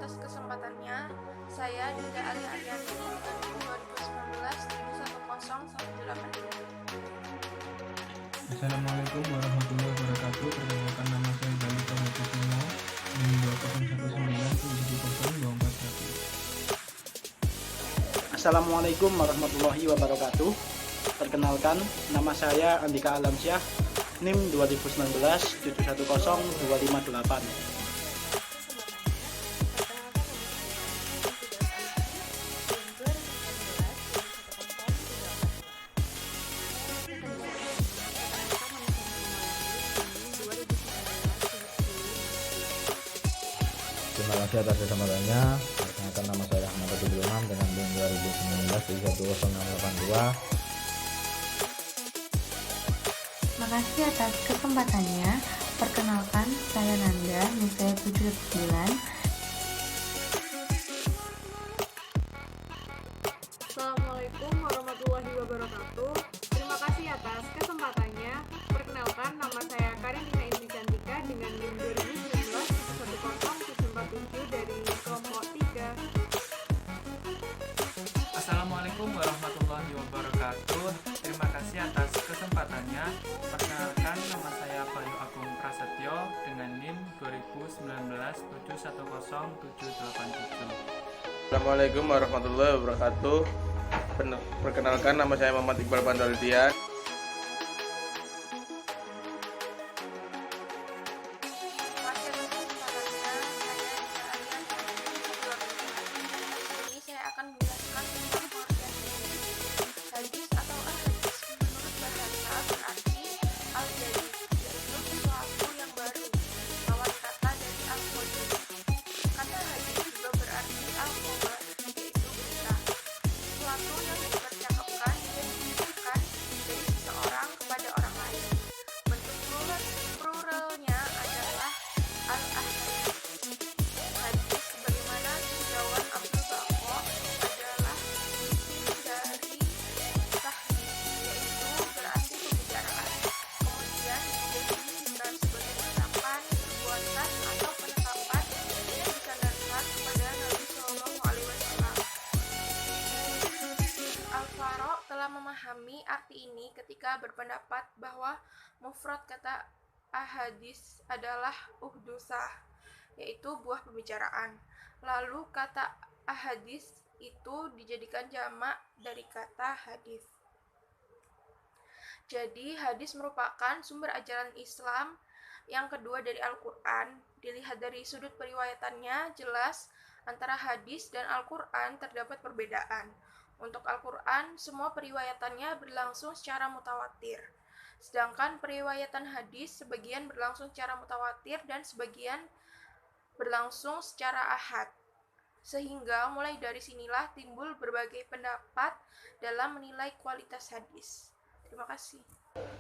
atas kesempatannya. Saya Dinda Ali Ariyanti dengan NIM 2019 Assalamualaikum warahmatullahi wabarakatuh. Perkenalkan, nama saya Gali Kusuma, NIM 2019 Assalamualaikum warahmatullahi wabarakatuh. Perkenalkan, nama saya Andika Alamsyah, NIM 2019 710-258. Terima kasih atas kesempatannya. Perkenalkan, nama saya Ahmad Abdul Imam dengan NIM 2019 Terima kasih atas kesempatannya. Perkenalkan, saya Nanda, NIM saya 79. Assalamualaikum warahmatullahi wabarakatuh. Terima kasih atas kesempatannya. Perkenalkan, nama saya Karinina Indri Cantika dengan NIM 2019 10747 dari kelompok 3. Assalamualaikum warahmatullahi wabarakatuh. Terima kasih atas kesempatannya. Perkenalkan, nama saya Bayu Agung Prasetyo dengan NIM 2019 710787. Assalamualaikum warahmatullahi wabarakatuh. Perkenalkan, nama saya Muhammad Iqbal Pandaldian. Ini saya akan menjelaskan tentang pengertian hadis atau al-hadis. Menurut bahasa berarti al-jadid, yaitu sesuatu yang baru, lawan kata dari al-qadim. Kata hadis juga berarti al-khabar, yaitu berita, sesuatu yang dipercakapkan dan ditujukan dari seseorang kepada orang lain. Bentuk pluralnya adalah al-ahadits. Hadis sebagaimana tinjauan Abdul Baqo adalah isim dari tahdits, yaitu berarti pembicaraan. Kemudian didefinisikan sebagai ucapan, perbuatan, atau penetapan yang disandarkan kepada Nabi Shallallahu Alaihi Wasallam. Al-Faro telah memahami arti ini ketika berpendapat bahwa mufrad kata ahadis adalah uhdusah, yaitu buah pembicaraan. Lalu kata ahadis itu dijadikan jamak dari kata hadis. Jadi hadis merupakan sumber ajaran Islam yang kedua dari Al-Quran. Dilihat dari sudut periwayatannya, jelas antara hadis dan Al-Quran terdapat perbedaan. Untuk Al-Quran, semua periwayatannya berlangsung secara mutawatir. Sedangkan periwayatan hadis sebagian berlangsung secara mutawatir dan sebagian berlangsung secara ahad. Sehingga mulai dari sinilah timbul berbagai pendapat dalam menilai kualitas hadis. Terima kasih.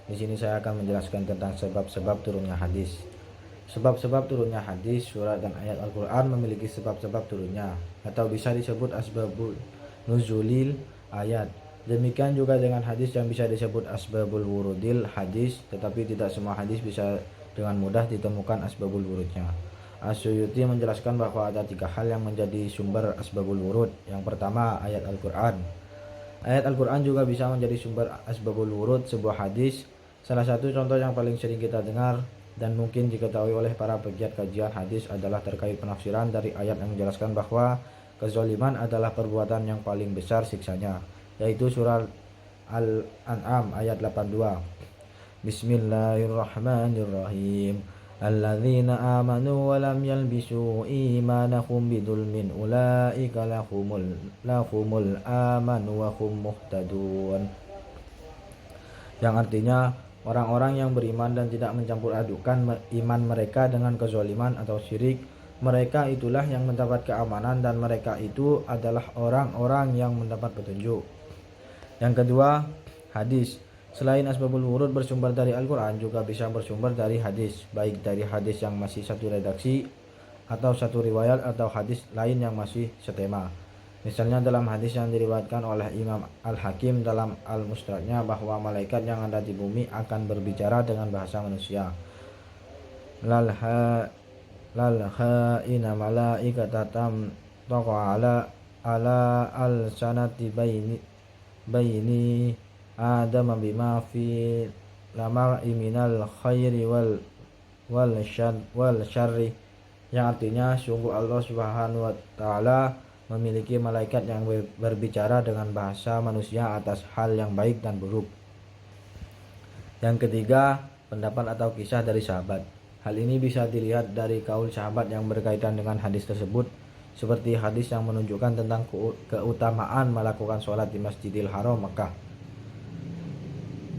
Di sini saya akan menjelaskan tentang sebab-sebab turunnya hadis. Sebab-sebab turunnya hadis, surat dan ayat Al-Quran memiliki sebab-sebab turunnya, atau bisa disebut asbabul nuzulil ayat. Demikian juga dengan hadis yang bisa disebut asbabul wurudil hadis, tetapi tidak semua hadis bisa dengan mudah ditemukan asbabul wurudnya. As-Suyuti menjelaskan bahwa ada 3 hal yang menjadi sumber asbabul wurud. Yang pertama, ayat Al-Quran. Ayat Al-Quran juga bisa menjadi sumber asbabul wurud sebuah hadis. Salah satu contoh yang paling sering kita dengar dan mungkin diketahui oleh para pegiat kajian hadis adalah terkait penafsiran dari ayat yang menjelaskan bahwa kezaliman adalah perbuatan yang paling besar siksanya, yaitu surah Al-An'am ayat 82. Bismillahirrahmanirrahim. Alladzina amanu wa lam yalbisu imanahum bidzulmin ulaika lahumul amanu wa hum muhtadun. Yang artinya, orang-orang yang beriman dan tidak mencampur adukan iman mereka dengan kezaliman atau syirik, mereka itulah yang mendapat keamanan dan mereka itu adalah orang-orang yang mendapat petunjuk. Yang kedua, hadis. Selain asbabul wurud bersumber dari Al-Quran, juga bisa bersumber dari hadis, baik dari hadis yang masih satu redaksi atau satu riwayat, atau hadis lain yang masih setema. Misalnya dalam hadis yang diriwayatkan oleh Imam Al-Hakim dalam Al-Mustadraknya bahwa malaikat yang ada di bumi akan berbicara dengan bahasa manusia. lal khaina malaikata tam taqa ala al sanati baini adam bima fi lamar iminal khairi wal syarri, yang artinya sungguh Allah Subhanahu wa taala memiliki malaikat yang berbicara dengan bahasa manusia atas hal yang baik dan buruk. Yang ketiga, pendapat atau kisah dari sahabat. Hal ini bisa dilihat dari kaul sahabat yang berkaitan dengan hadis tersebut, seperti hadis yang menunjukkan tentang keutamaan melakukan sholat di Masjidil Haram Makkah.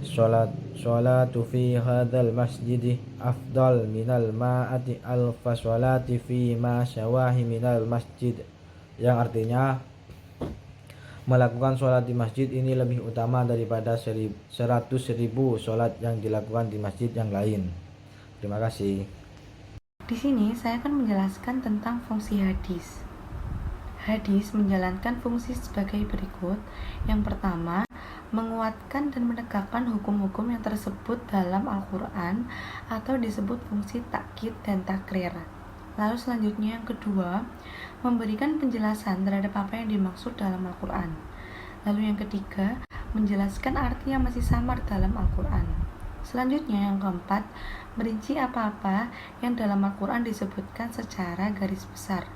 Sholatu fi hadzal masjidi afdal minal ma'ati alfa sholati fi ma syawahi minal masjid, yang artinya melakukan sholat di masjid ini lebih utama daripada 100.000 sholat yang dilakukan di masjid yang lain. Terima kasih. Di sini saya akan menjelaskan tentang fungsi hadis. Hadis menjalankan fungsi sebagai berikut. Yang pertama, menguatkan dan menegakkan hukum-hukum yang tersebut dalam Al-Quran atau disebut fungsi takkid dan takrir. Lalu selanjutnya yang kedua, memberikan penjelasan terhadap apa yang dimaksud dalam Al-Quran. Lalu yang ketiga, menjelaskan arti yang masih samar dalam Al-Quran. Selanjutnya yang keempat, merinci apa-apa yang dalam Al-Quran disebutkan secara garis besar.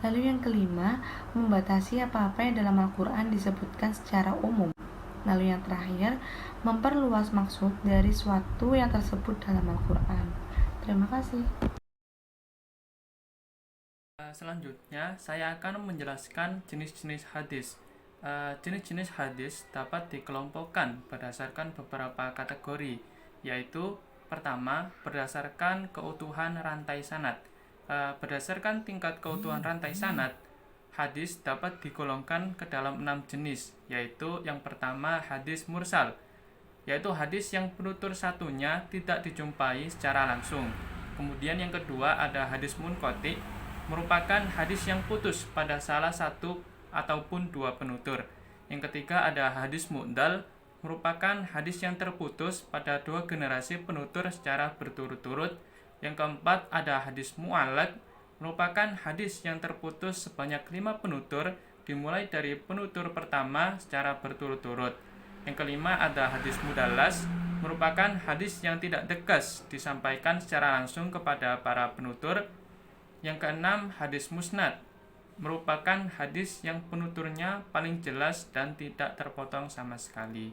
Lalu yang kelima, membatasi apa-apa yang dalam Al-Quran disebutkan secara umum. Lalu yang terakhir, memperluas maksud dari suatu yang tersebut dalam Al-Quran. Terima kasih. Selanjutnya, saya akan menjelaskan jenis-jenis hadis. Jenis-jenis hadis dapat dikelompokkan berdasarkan beberapa kategori, yaitu pertama, berdasarkan keutuhan rantai sanad. Berdasarkan tingkat keutuhan rantai sanad, hadis dapat digolongkan ke dalam 6 jenis, yaitu yang pertama hadis mursal, yaitu hadis yang penutur satunya tidak dijumpai secara langsung. Kemudian yang kedua ada hadis munqati, merupakan hadis yang putus pada salah satu ataupun dua penutur. Yang ketiga ada hadis mu'dal, merupakan hadis yang terputus pada dua generasi penutur secara berturut-turut. Yang keempat ada hadis mu'allaq, merupakan hadis yang terputus sebanyak 5 penutur dimulai dari penutur pertama secara berturut-turut. Yang kelima ada hadis mudallas, merupakan hadis yang tidak tegas disampaikan secara langsung kepada para penutur. Yang keenam hadis musnad, merupakan hadis yang penuturnya paling jelas dan tidak terpotong sama sekali.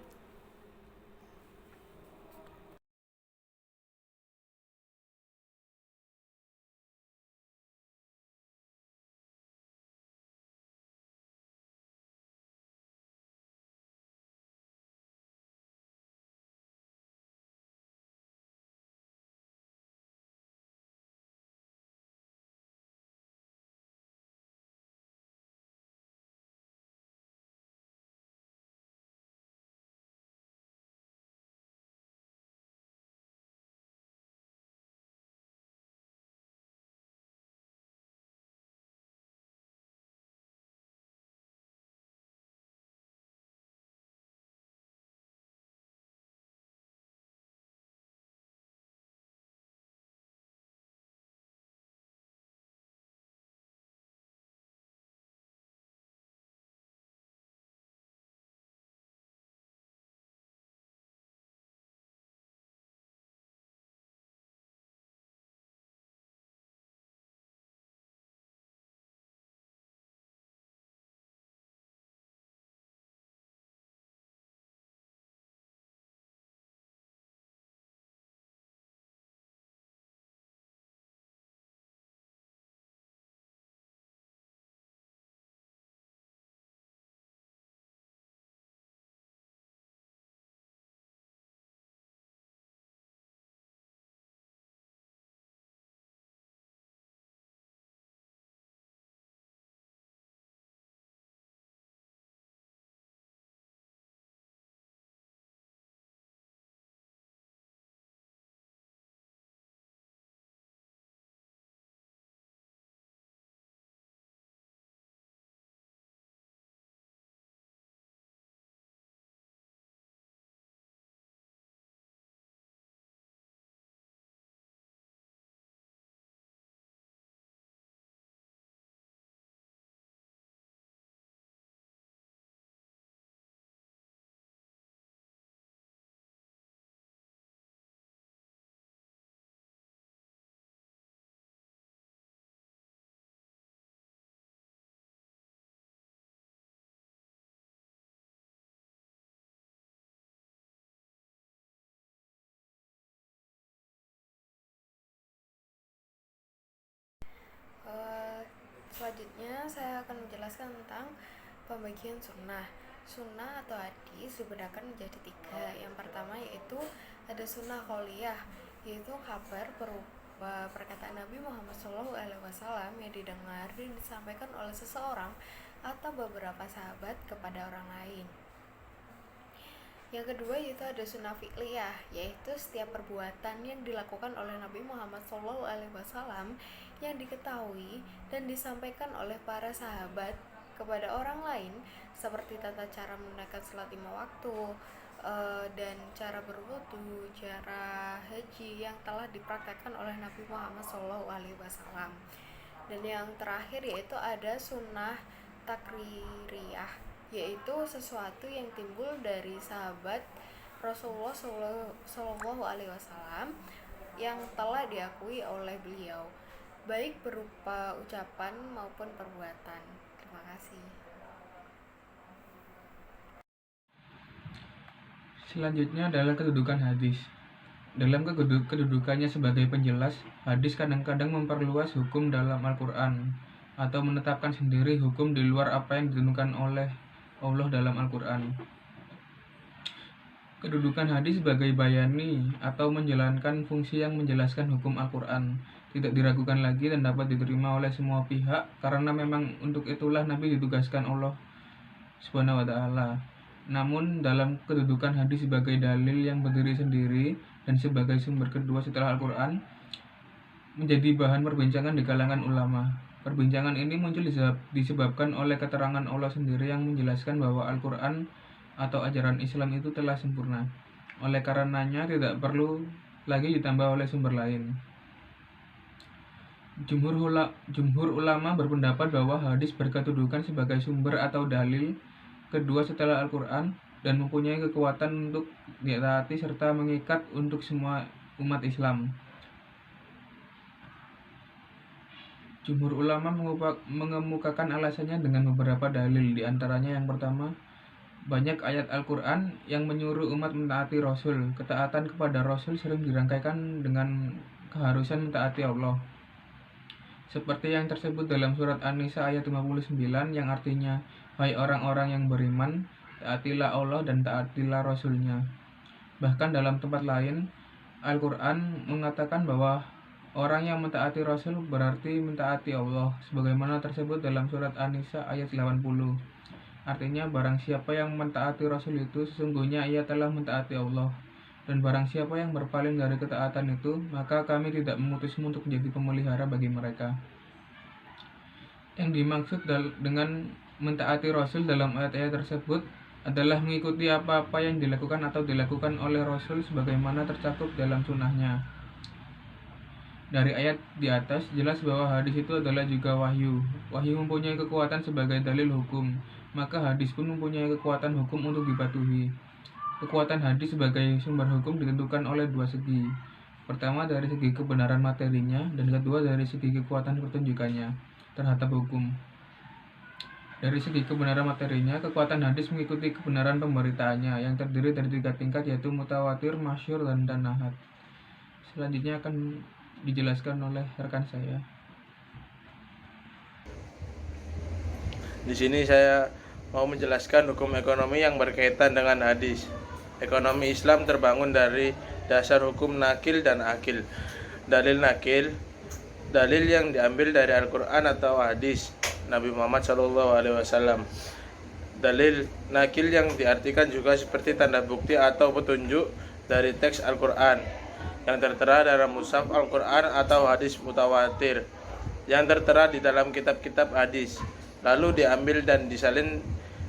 Selanjutnya saya akan menjelaskan tentang pembagian sunnah. Sunnah atau hadis dibedakan menjadi 3. Yang pertama yaitu ada sunnah qauliyah, yaitu kabar berupa perkataan Nabi Muhammad SAW yang didengar dan disampaikan oleh seseorang atau beberapa sahabat kepada orang lain. Yang kedua yaitu ada sunnah fi'liyah, yaitu setiap perbuatan yang dilakukan oleh Nabi Muhammad SAW yang diketahui dan disampaikan oleh para sahabat kepada orang lain, seperti tata cara menunaikan salat 5 waktu dan cara berwudu, cara haji yang telah dipraktekkan oleh Nabi Muhammad SAW. Dan yang terakhir yaitu ada sunnah takririyah, yaitu sesuatu yang timbul dari sahabat Rasulullah SAW yang telah diakui oleh beliau, baik berupa ucapan maupun perbuatan. Terima kasih. Selanjutnya adalah kedudukan hadis. Dalam kedudukannya sebagai penjelas, hadis kadang-kadang memperluas hukum dalam Al-Quran atau menetapkan sendiri hukum di luar apa yang ditentukan oleh Allah dalam Al-Quran. Kedudukan hadis sebagai bayani atau menjalankan fungsi yang menjelaskan hukum Al-Quran tidak diragukan lagi dan dapat diterima oleh semua pihak, karena memang untuk itulah Nabi ditugaskan Allah Subhanahu wa Ta'ala. Namun dalam kedudukan hadis sebagai dalil yang berdiri sendiri dan sebagai sumber kedua setelah Al-Quran menjadi bahan perbincangan di kalangan ulama. Perbincangan ini muncul disebabkan oleh keterangan Allah sendiri yang menjelaskan bahwa Al-Quran atau ajaran Islam itu telah sempurna. Oleh karenanya tidak perlu lagi ditambah oleh sumber lain. Jumhur ulama berpendapat bahwa hadis berkedudukan sebagai sumber atau dalil kedua setelah Al-Quran dan mempunyai kekuatan untuk ditaati serta mengikat untuk semua umat Islam. Jumhur ulama mengemukakan alasannya dengan beberapa dalil, di antaranya yang pertama, banyak ayat Al-Quran yang menyuruh umat mentaati Rasul. Ketaatan kepada Rasul sering dirangkaikan dengan keharusan mentaati Allah. Seperti yang tersebut dalam surat An-Nisa ayat 59 yang artinya, hai orang-orang yang beriman, taatilah Allah dan taatilah Rasul-Nya. Bahkan dalam tempat lain, Al-Quran mengatakan bahwa orang yang mentaati Rasul berarti mentaati Allah, sebagaimana tersebut dalam surat An-Nisa ayat 80. Artinya, barang siapa yang mentaati Rasul itu, sesungguhnya ia telah mentaati Allah. Dan barang siapa yang berpaling dari ketaatan itu, maka kami tidak memutusmu untuk menjadi pemelihara bagi mereka. Yang dimaksud dengan mentaati Rasul dalam ayat-ayat tersebut adalah mengikuti apa-apa yang dilakukan atau dilakukan oleh Rasul sebagaimana tercakup dalam sunnahnya. Dari ayat di atas, jelas bahwa hadis itu adalah juga wahyu. Wahyu mempunyai kekuatan sebagai dalil hukum, maka hadis pun mempunyai kekuatan hukum untuk dipatuhi. Kekuatan hadis sebagai sumber hukum ditentukan oleh dua segi. Pertama dari segi kebenaran materinya, dan kedua dari segi kekuatan pertunjukannya terhadap hukum. Dari segi kebenaran materinya, kekuatan hadis mengikuti kebenaran pemberitaannya yang terdiri dari 3 tingkat, yaitu mutawatir, masyhur, dan ahad. Selanjutnya akan dijelaskan oleh rekan saya. Di sini saya mau menjelaskan hukum ekonomi yang berkaitan dengan hadis. Ekonomi Islam terbangun dari dasar hukum nakil dan akil. Dalil nakil, dalil yang diambil dari Al-Quran atau hadis Nabi Muhammad SAW. Dalil nakil yang diartikan juga seperti tanda bukti atau petunjuk dari teks Al-Quran yang tertera dalam mushaf Al-Quran atau hadis mutawatir yang tertera di dalam kitab-kitab hadis, lalu diambil dan disalin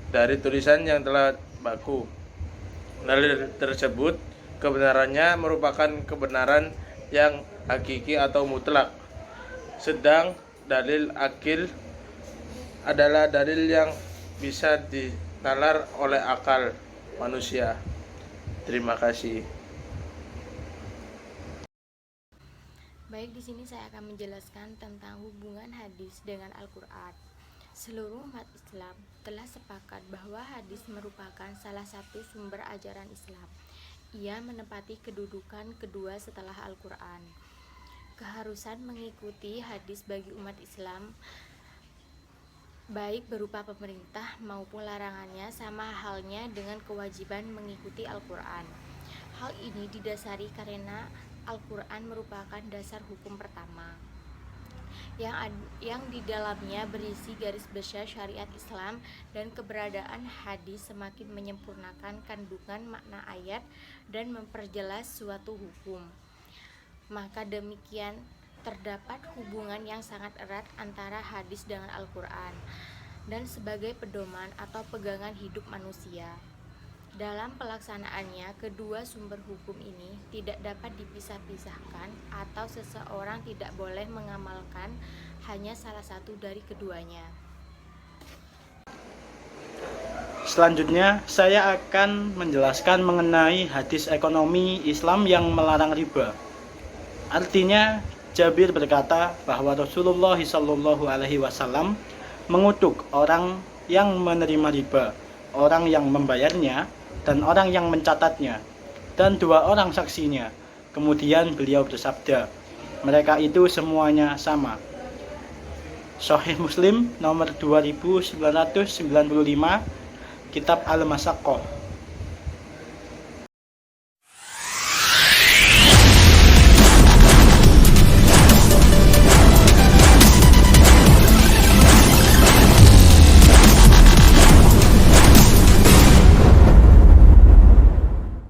dari tulisan yang telah baku. Dalil tersebut kebenarannya merupakan kebenaran yang hakiki atau mutlak. Sedang dalil akil adalah dalil yang bisa dinalar oleh akal manusia. Terima kasih. Baik, di sini saya akan menjelaskan tentang hubungan hadis dengan Al-Quran. Seluruh umat Islam telah sepakat bahwa hadis merupakan salah satu sumber ajaran Islam. Ia menempati kedudukan kedua setelah Al-Quran. Keharusan mengikuti hadis bagi umat Islam baik berupa pemerintah maupun larangannya, sama halnya dengan kewajiban mengikuti Al-Quran. Hal ini didasari karena Al-Quran merupakan dasar hukum pertama yang di dalamnya berisi garis besar syariat Islam, dan keberadaan hadis semakin menyempurnakan kandungan makna ayat dan memperjelas suatu hukum. Maka demikian terdapat hubungan yang sangat erat antara hadis dengan Al-Quran dan sebagai pedoman atau pegangan hidup manusia. Dalam pelaksanaannya, kedua sumber hukum ini tidak dapat dipisah-pisahkan atau seseorang tidak boleh mengamalkan hanya salah satu dari keduanya. Selanjutnya, saya akan menjelaskan mengenai hadis ekonomi Islam yang melarang riba. Artinya, Jabir berkata bahwa Rasulullah SAW mengutuk orang yang menerima riba, orang yang membayarnya, dan orang yang mencatatnya, dan 2 orang saksinya. Kemudian beliau bersabda, mereka itu semuanya sama. Sahih Muslim nomor 2995, Kitab Al-Masaqah.